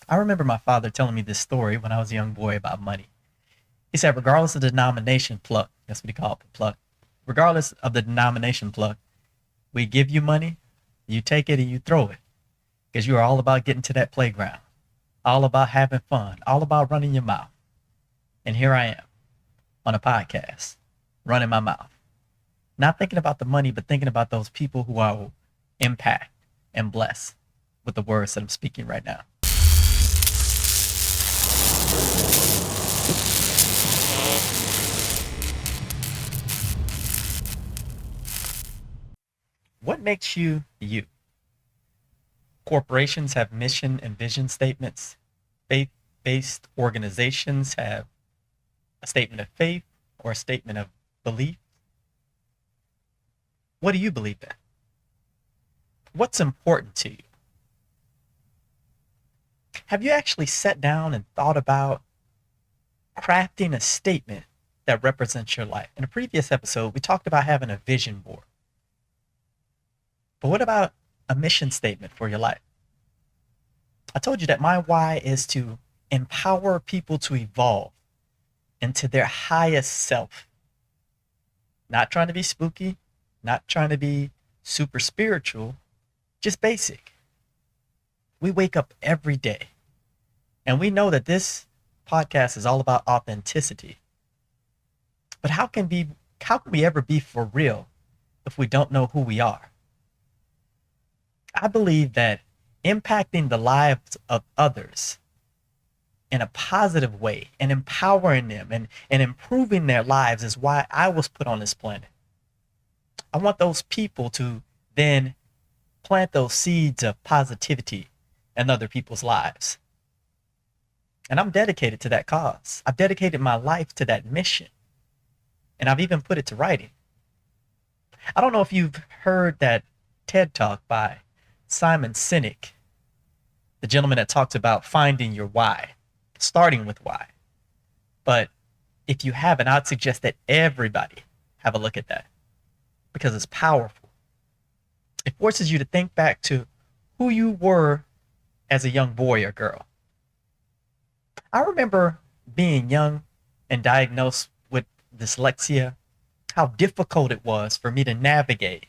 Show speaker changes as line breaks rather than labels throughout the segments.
I remember my father telling me this story when I was a young boy about money. He said, regardless of the denomination, pluck. That's what he called it, pluck. Regardless of the denomination, pluck. We give you money, you take it and you throw it. Because you are all about getting to that playground, all about having fun, all about running your mouth. And here I am on a podcast, running my mouth. Not thinking about the money, but thinking about those people who I will impact and bless with the words that I'm speaking right now. What makes you you? Corporations have mission and vision statements. Faith based organizations have a statement of faith or a statement of belief. What do you believe in? What's important to you? Have you actually sat down and thought about crafting a statement that represents your life? In a previous episode, we talked about having a vision board. But what about a mission statement for your life? I told you that my why is to empower people to evolve into their highest self. Not trying to be spooky, not trying to be super spiritual, just basic. We wake up every day and we know that this podcast is all about authenticity. But how can we ever be for real if we don't know who we are? I believe that impacting the lives of others in a positive way and empowering them and improving their lives is why I was put on this planet. I want those people to then plant those seeds of positivity in other people's lives. And I'm dedicated to that cause. I've dedicated my life to that mission. And I've even put it to writing. I don't know if you've heard that TED Talk by Simon Sinek, the gentleman that talks about finding your why, starting with why. But if you haven't, I'd suggest that everybody have a look at that because it's powerful. It forces you to think back to who you were as a young boy or girl. I remember being young and diagnosed with dyslexia, how difficult it was for me to navigate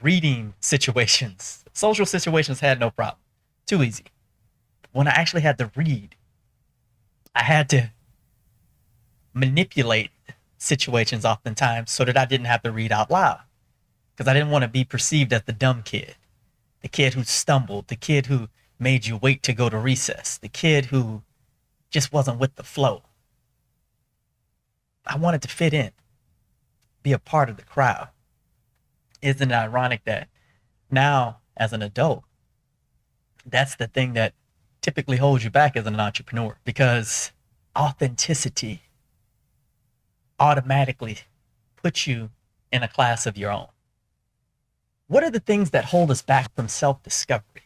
reading situations. Social situations had no problem. Too easy. When I actually had to read, I had to manipulate situations oftentimes so that I didn't have to read out loud because I didn't want to be perceived as the dumb kid, the kid who stumbled, the kid who made you wait to go to recess, the kid who just wasn't with the flow. I wanted to fit in, be a part of the crowd. Isn't it ironic that now, as an adult, that's the thing that typically holds you back as an entrepreneur because authenticity automatically puts you in a class of your own. What are the things that hold us back from self-discovery?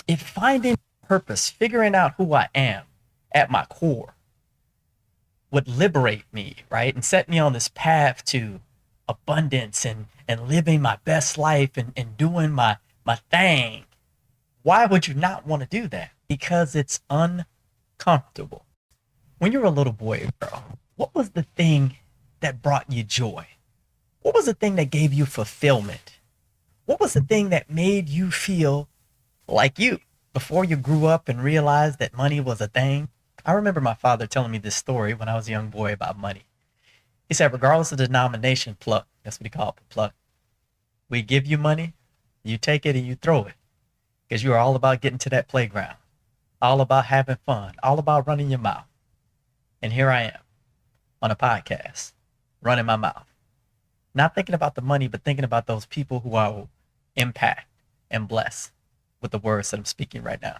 If finding purpose, figuring out who I am at my core would liberate me, right? And set me on this path to abundance and living my best life and doing my thing. Why would you not want to do that? Because it's uncomfortable. When you were a little boy or girl, what was the thing that brought you joy? What was the thing that gave you fulfillment? What was the thing that made you feel like you before you grew up and realized that money was a thing? I remember my father telling me this story when I was a young boy about money. He said, regardless of the denomination, pluck. That's what he called it, pluck. We give you money, you take it and you throw it. Because you are all about getting to that playground, all about having fun, all about running your mouth. And here I am on a podcast, running my mouth. Not thinking about the money, but thinking about those people who I will impact and bless with the words that I'm speaking right now.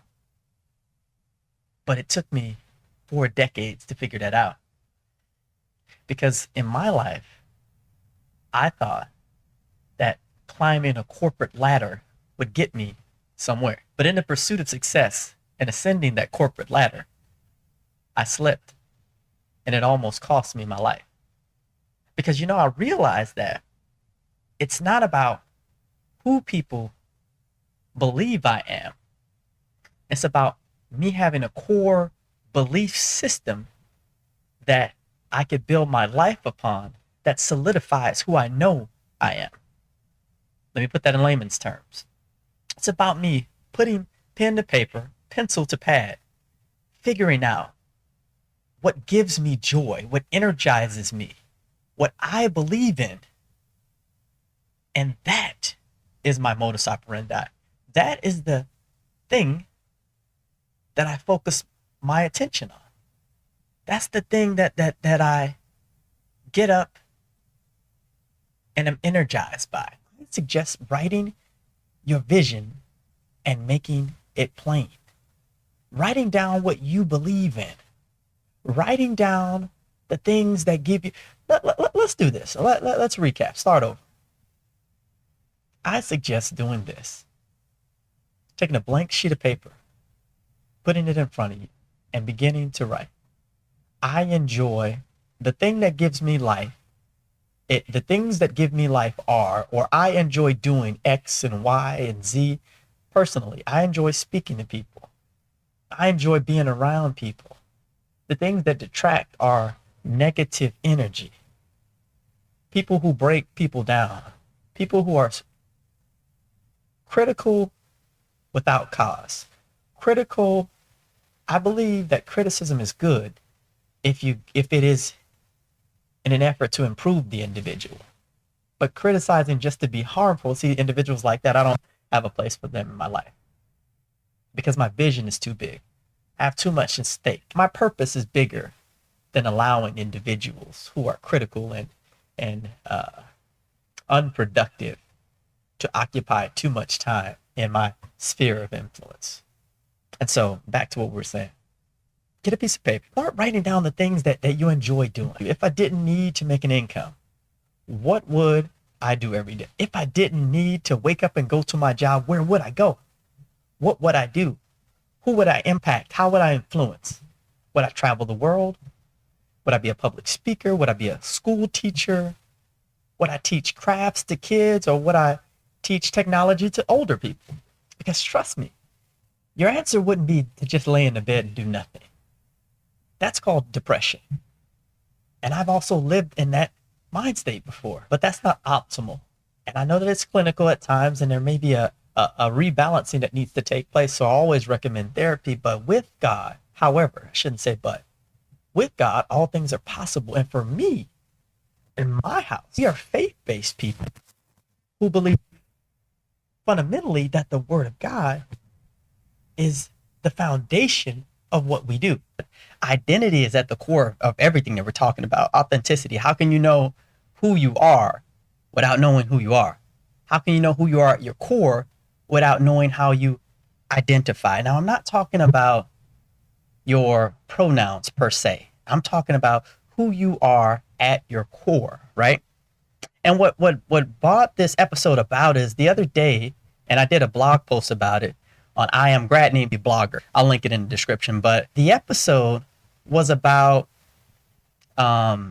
But it took me 4 decades to figure that out. Because in my life, I thought that climbing a corporate ladder would get me somewhere. But in the pursuit of success and ascending that corporate ladder, I slipped and it almost cost me my life. Because, I realized that it's not about who people believe I am, It's about me having a core belief system that I could build my life upon that solidifies who I know I am. Let me put that in layman's terms. It's about me putting pen to paper, pencil to pad, figuring out what gives me joy, what energizes me, what I believe in. And that is my modus operandi. That is the thing that I focus my attention on. That's the thing that I get up and am energized by. I suggest writing your vision and making it plain. Writing down what you believe in. Writing down the things that give you. Let's do this. Let's recap. Start over. I suggest doing this. Taking a blank sheet of paper, putting it in front of you, and beginning to write. I enjoy the thing that gives me life. The things that give me life are, or I enjoy doing X and Y and Z. Personally, I enjoy speaking to people. I enjoy being around people. The things that detract are negative energy. People who break people down. People who are critical without cause. Critical, I believe that criticism is good if it is in an effort to improve the individual. But criticizing just to be harmful, see, individuals like that, I don't have a place for them in my life because my vision is too big. I have too much at stake. My purpose is bigger than allowing individuals who are critical and unproductive to occupy too much time in my sphere of influence. And so back to what we were saying. Get a piece of paper. Start writing down the things that you enjoy doing. If I didn't need to make an income, what would I do every day? If I didn't need to wake up and go to my job, where would I go? What would I do? Who would I impact? How would I influence? Would I travel the world? Would I be a public speaker? Would I be a school teacher? Would I teach crafts to kids, or would I teach technology to older people? Because trust me, your answer wouldn't be to just lay in the bed and do nothing. That's called depression. And I've also lived in that mind state before, but that's not optimal. And I know that it's clinical at times, and there may be a rebalancing that needs to take place. So I always recommend therapy, but with God, however, I shouldn't say but, with God, all things are possible. And for me, in my house, we are faith-based people who believe fundamentally that the Word of God is the foundation of what we do. Identity is at the core of everything that we're talking about. Authenticity. How can you know who you are without knowing who you are? How can you know who you are at your core without knowing how you identify? Now, I'm not talking about your pronouns per se. I'm talking about who you are at your core, right? And what brought this episode about is the other day, and I did a blog post about it on I Am Grad Named Blogger. I'll link it in the description. But the episode was about the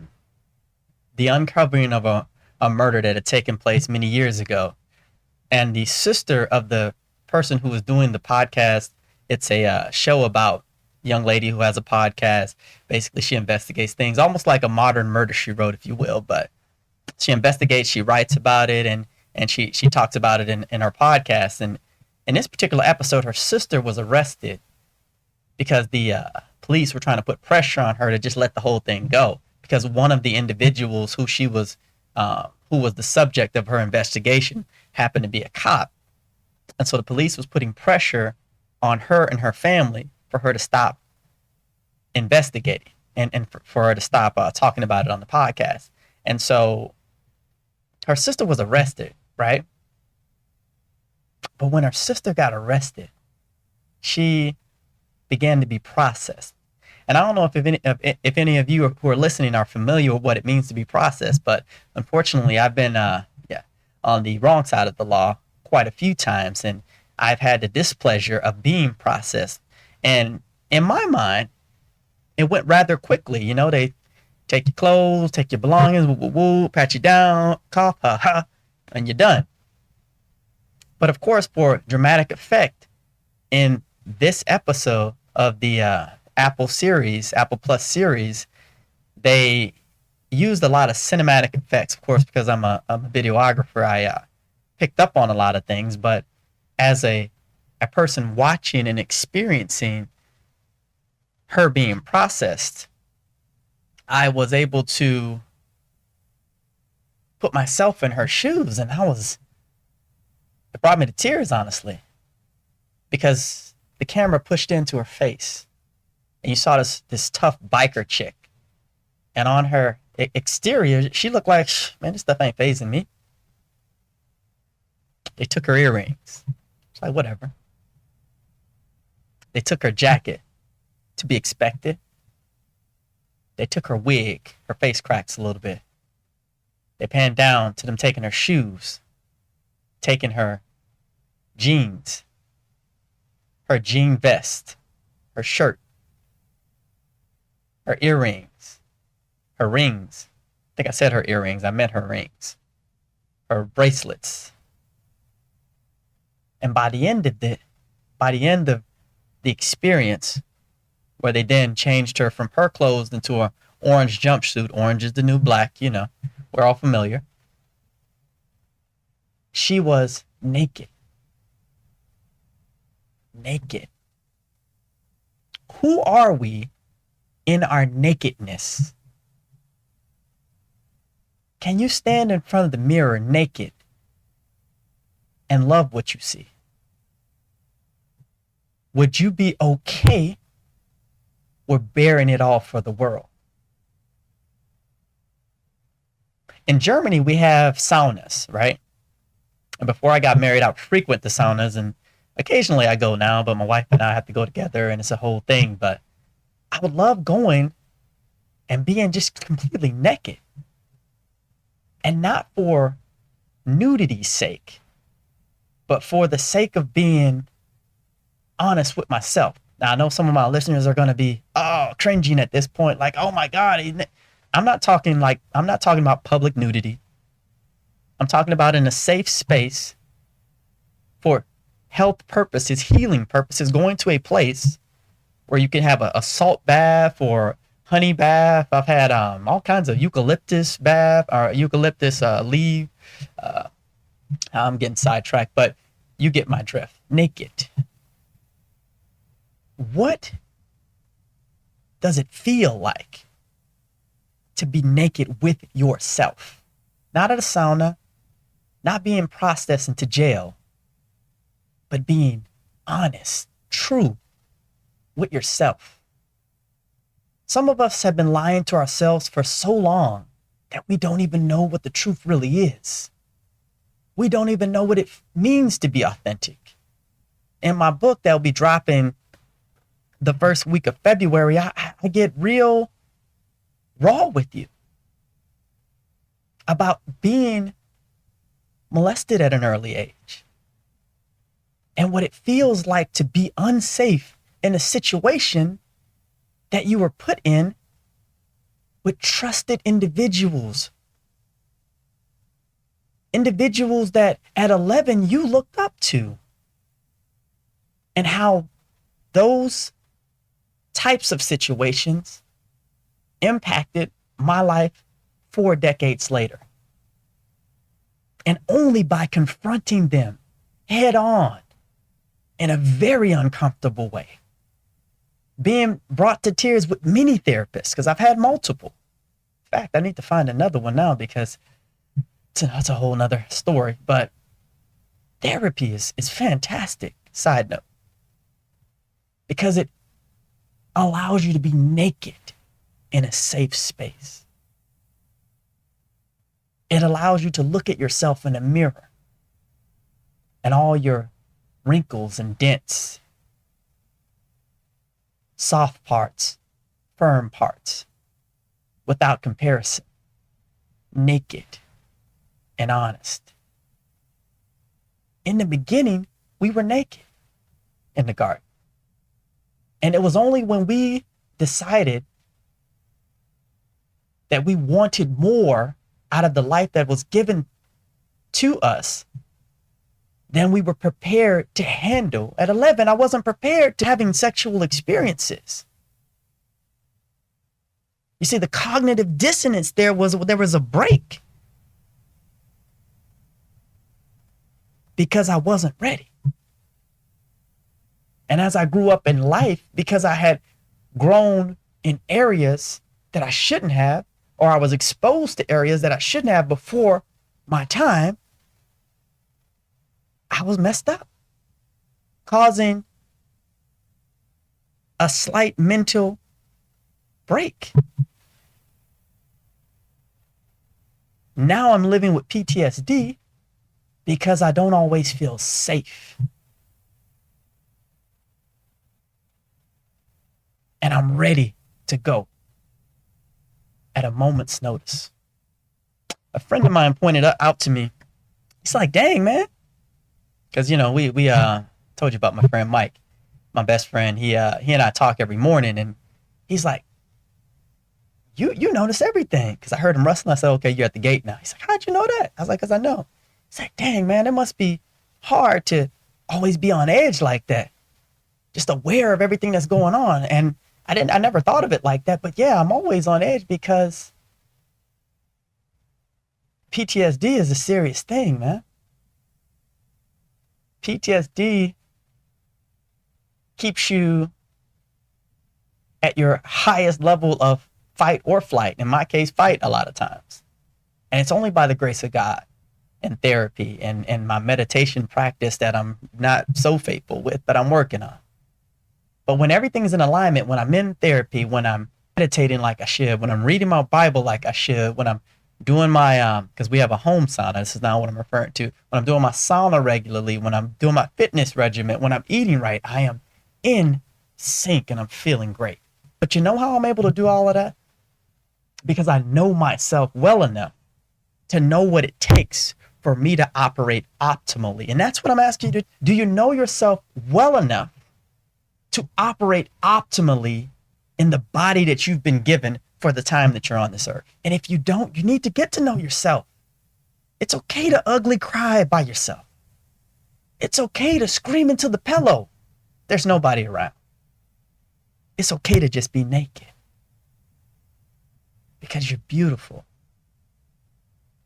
uncovering of a murder that had taken place many years ago. And the sister of the person who was doing the podcast, it's a show about a young lady who has a podcast. Basically, she investigates things, almost like a modern Murder, She Wrote, if you will. But she investigates, she writes about it, and she talks about it in her podcast. And in this particular episode, her sister was arrested because the police were trying to put pressure on her to just let the whole thing go, because one of the individuals who was the subject of her investigation happened to be a cop. And so the police was putting pressure on her and her family for her to stop investigating and for her to stop talking about it on the podcast. And so her sister was arrested, right? But when her sister got arrested, she began to be processed. And I don't know if any of you who are listening are familiar with what it means to be processed, but unfortunately, I've been on the wrong side of the law quite a few times, and I've had the displeasure of being processed. And in my mind, it went rather quickly. You know, they take your clothes, take your belongings, woo, woo, woo, pat you down, cough, ha, ha, and you're done. But of course, for dramatic effect, in this episode of the Apple Plus series, they used a lot of cinematic effects, of course, because I'm a videographer. I picked up on a lot of things, but as a person watching and experiencing her being processed, I was able to put myself in her shoes, and it brought me to tears, honestly, because the camera pushed into her face, and you saw this tough biker chick, and on her exterior, she looked like, man, this stuff ain't phasing me. They took her earrings. It's like, whatever. They took her jacket, to be expected. They took her wig. Her face cracks a little bit. They panned down to them taking her shoes, taking her jeans, her jean vest, her shirt, her earrings, her rings. I think I said her earrings. I meant her rings. Her bracelets. And by the end of the experience, where they then changed her from her clothes into a orange jumpsuit. Orange is the new black, we're all familiar. She was naked. Naked. Who are we in our nakedness? Can you stand in front of the mirror naked and love what you see? Would you be okay with bearing it all for the world? In Germany, we have saunas, right? And before I got married, I would frequent the saunas, and occasionally I go now, but my wife and I have to go together, and it's a whole thing. But I would love going and being just completely naked. And not for nudity's sake, but for the sake of being honest with myself. Now, I know some of my listeners are going to be, cringing at this point, like, oh my God. I'm not talking about public nudity. I'm talking about in a safe space for health purposes, healing purposes, going to a place where you can have a salt bath or honey bath. I've had all kinds of eucalyptus bath or eucalyptus leaf. I'm getting sidetracked, but you get my drift. Naked. What does it feel like to be naked with yourself? Not at a sauna, not being processed into jail, but being honest, true with yourself. Some of us have been lying to ourselves for so long that we don't even know what the truth really is. We don't even know what it means to be authentic. In my book that'll be dropping the first week of February, I get real raw with you about being molested at an early age and what it feels like to be unsafe in a situation that you were put in with trusted individuals that at 11 you looked up to, and how those types of situations impacted my life 4 decades later. And only by confronting them head on in a very uncomfortable way, being brought to tears with many therapists, because I've had multiple. In fact, I need to find another one now because that's a whole nother story. But therapy is fantastic, side note, because it allows you to be naked in a safe space. It allows you to look at yourself in a mirror and all your wrinkles and dents, soft parts, firm parts, without comparison, naked and honest. In the beginning, we were naked in the garden. And it was only when we decided that we wanted more out of the life that was given to us than we were prepared to handle. At 11, I wasn't prepared to having sexual experiences. You see, the cognitive dissonance there was a break because I wasn't ready. And as I grew up in life, because I had grown in areas that I shouldn't have, or I was exposed to areas that I shouldn't have before my time, I was messed up, causing a slight mental break. Now I'm living with PTSD because I don't always feel safe. And I'm ready to go at a moment's notice. A friend of mine pointed out to me, he's like, dang, man. Because, you know, we told you about my friend Mike, my best friend. He and I talk every morning, and he's like, you notice everything. Because I heard him rustling. I said, okay, you're at the gate now. He's like, how'd you know that? I was like, because I know. He's like, dang, man, it must be hard to always be on edge like that. Just aware of everything that's going on. And I never thought of it like that. But yeah, I'm always on edge because PTSD is a serious thing, man. PTSD keeps you at your highest level of fight or flight. In my case, fight a lot of times. And it's only by the grace of God and therapy and my meditation practice that I'm not so faithful with, but I'm working on. But when everything's in alignment, when I'm in therapy, when I'm meditating like I should, when I'm reading my Bible like I should, when I'm doing my, because we have a home sauna, this is not what I'm referring to, when I'm doing my sauna regularly, when I'm doing my fitness regimen, when I'm eating right, I am in sync and I'm feeling great. But you know how I'm able to do all of that? Because I know myself well enough to know what it takes for me to operate optimally. And that's what I'm asking you to do. You know yourself well enough to operate optimally in the body that you've been given for the time that you're on this earth? And if you don't, you need to get to know yourself. It's okay to ugly cry by yourself. It's okay to scream into the pillow. There's nobody around. It's okay to just be naked because you're beautiful.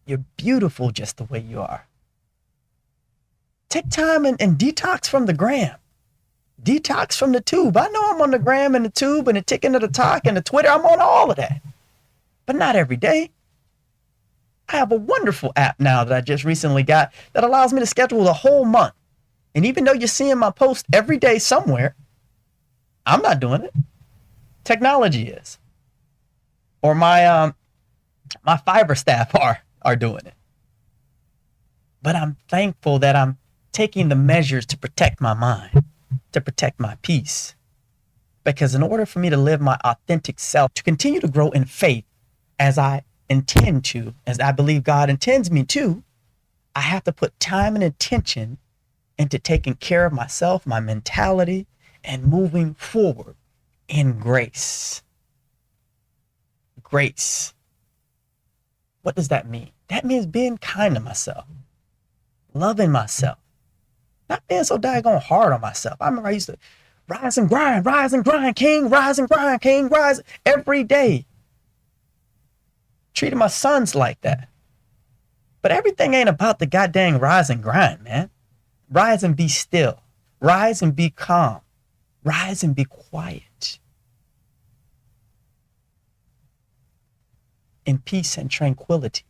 You're beautiful just the way you are. Take time and detox from the gram. Detox from the tube. I know I'm on the gram and the tube and the ticking of the talk and the Twitter. I'm on all of that. But not every day. I have a wonderful app now that I just recently got that allows me to schedule the whole month. And even though you're seeing my post every day somewhere, I'm not doing it. Technology is. Or my Fiverr staff are doing it. But I'm thankful that I'm taking the measures to protect my mind, to protect my peace. Because in order for me to live my authentic self, to continue to grow in faith as I intend to, as I believe God intends me to, I have to put time and attention into taking care of myself, my mentality, and moving forward in grace. Grace. What does that mean? That means being kind to myself, loving myself, not being so daggone hard on myself. I remember I used to rise and grind, king, rise and grind, king, rise every day. Treating my sons like that. But everything ain't about the goddamn rise and grind, man. Rise and be still. Rise and be calm. Rise and be quiet. In peace and tranquility.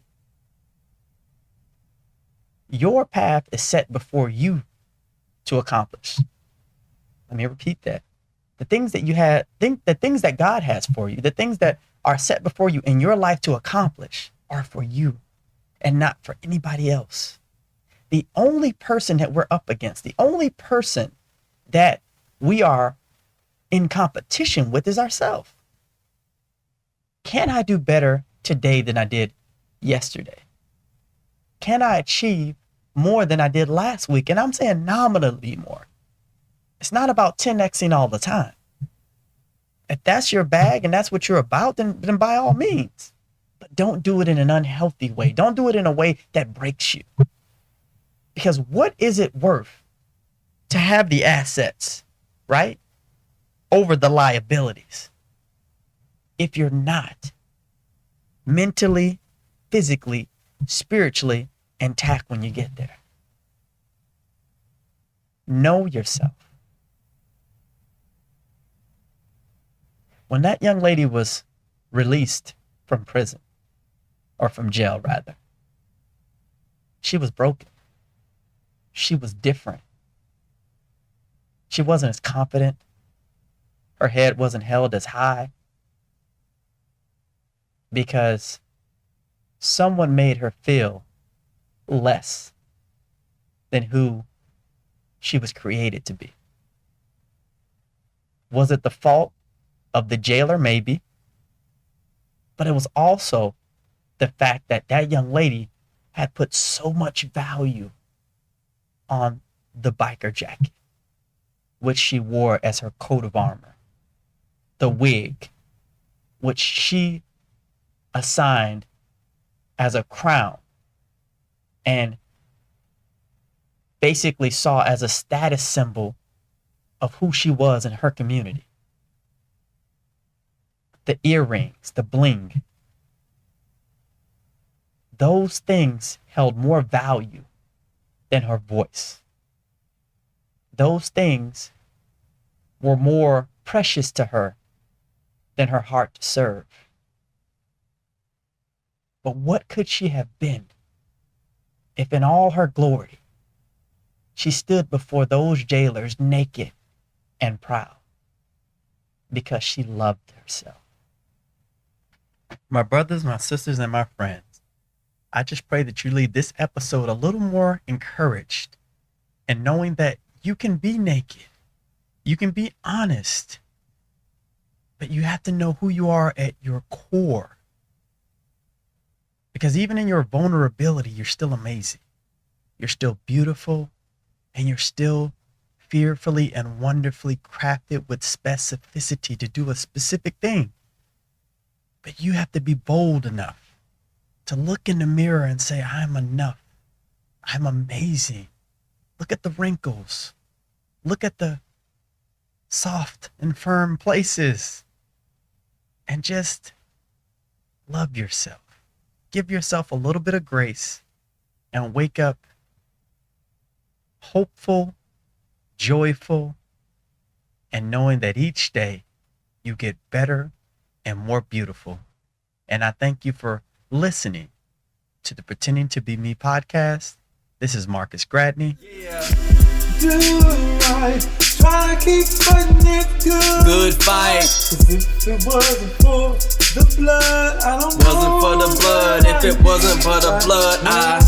Your path is set before you to accomplish. Let me repeat that. The things that you had, the things that God has for you, the things that are set before you in your life to accomplish are for you and not for anybody else. The only person that we're up against, the only person that we are in competition with is ourselves. Can I do better today than I did yesterday? Can I achieve more than I did last week? And I'm saying nominally more. It's not about 10xing all the time. If that's your bag and that's what you're about, then by all means. But don't do it in an unhealthy way. Don't do it in a way that breaks you. Because what is it worth to have the assets, right, over the liabilities if you're not mentally, physically, spiritually intact when you get there? Know yourself. When that young lady was released from prison, or from jail rather, she was broken. She was different. She wasn't as confident. Her head wasn't held as high because someone made her feel less than who she was created to be. Was it the fault of the jailer? Maybe. But it was also the fact that that young lady had put so much value on the biker jacket, which she wore as her coat of armor, the wig, which she assigned as a crown and basically saw as a status symbol of who she was in her community. The earrings, the bling, those things held more value than her voice. Those things were more precious to her than her heart to serve. But what could she have been if in all her glory she stood before those jailers naked and proud because she loved herself? My brothers, my sisters, and my friends, I just pray that you leave this episode a little more encouraged and knowing that you can be naked, you can be honest, but you have to know who you are at your core. Because even in your vulnerability, you're still amazing. You're still beautiful, and you're still fearfully and wonderfully crafted with specificity to do a specific thing. But you have to be bold enough to look in the mirror and say, I'm enough. I'm amazing. Look at the wrinkles. Look at the soft and firm places. And just love yourself. Give yourself a little bit of grace and wake up hopeful, joyful, and knowing that each day you get better and more beautiful. And I thank you for listening to the Pretending to Be Me podcast. This is Marcus Gradney.
Yeah. Do right. Try to keep fighting it good. Good fight. 'Cause if it wasn't for the blood, I don't know. Wasn't for the blood. If it wasn't for the blood, I